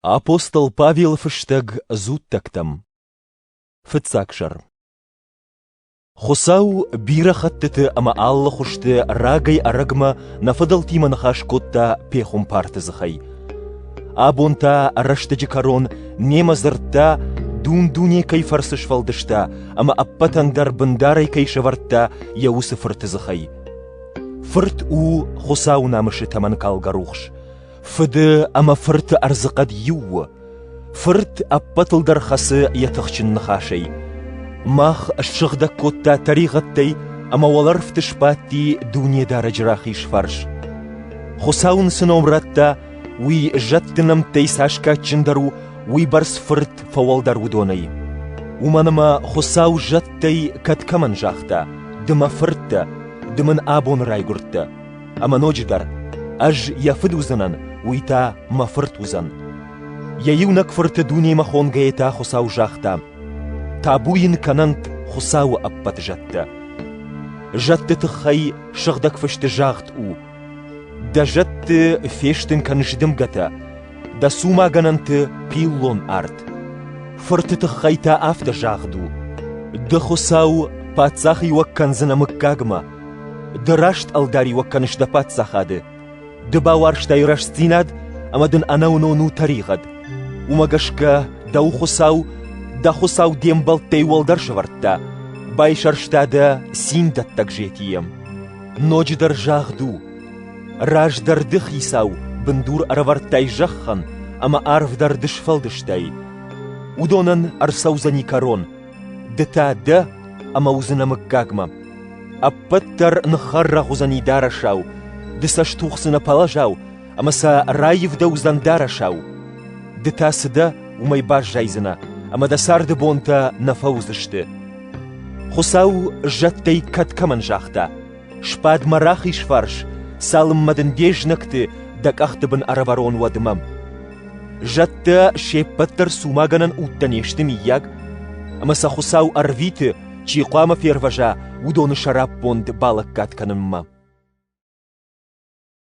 Апостол Павел фыштаг зуттактам. Фыцакшар. Хосау бира хаттыты ама алла хушты рагай арагма нафадал тима нахаш котта пехум партызахай. Абонта раштаджи карон немазыртта дун-дуне кай фарсыш фалдышта, ама аппатандар бандарай кай шавартта яусы фыртызахай. Фырт у хосау намышы таман калгарухш. Фыды ама фырты арзыкад юу. Фырт аппатылдар хасы ятықчын нахашай. Мах шығда котта тарихаттай, ама олар фтышпатти дунеда раджрахи шфарш. Хосаун сыномратта, уи жаттынам тейсашка чындару, уи барс фырт фавалдар удонай. Уманыма хосау жаттай каткаман жахта, дыма фыртта, дымын абон райгуртта. Ама ноджидар, аж яфыд узанан, уита ма фырт узан. Яюнак фырты дуне махон гаета хосау жахта. Табуин канант хусау аппат жатта. Жатты тыхай шагдак фышты жахт у. Да жатты фештын канышдым гата. Да сума гананты пиллон арт. Фырты тыхайта афта жахду. Да хусау пацах юак канзана мыккагма. Да рашт алдари юак канышда пацахады. Да бауаршта юраш стинад, амадын анаунону тарихад. Умагашка да у хусау да хусау дембал тейвалдар шавартта, байшарштада синдаттак жетием. Нодждар жахду, раждардых исау, бындур аравартай жаххан, ама арвдардыш фалдыштай. Удонан арсаузани карон, дыта да, ама узынамык гагма. Аппаттар нхарра хузани дарашау, дыса штухсына палажау, амаса раевда узандарашау. Дыта сыда умай баш жайзына, ама да сарды бонта нафаузышты. Хусау жаттай каткаман жахта. Шпад марах и шварш, салым мадындежнакты, да кахтыбын араварон вадымам. Жатта шеппаттар сумаганан уттанештым ияг, ама са хусау арвиты, чиқуама ферважа, удоны шарап бонд балак катканымма.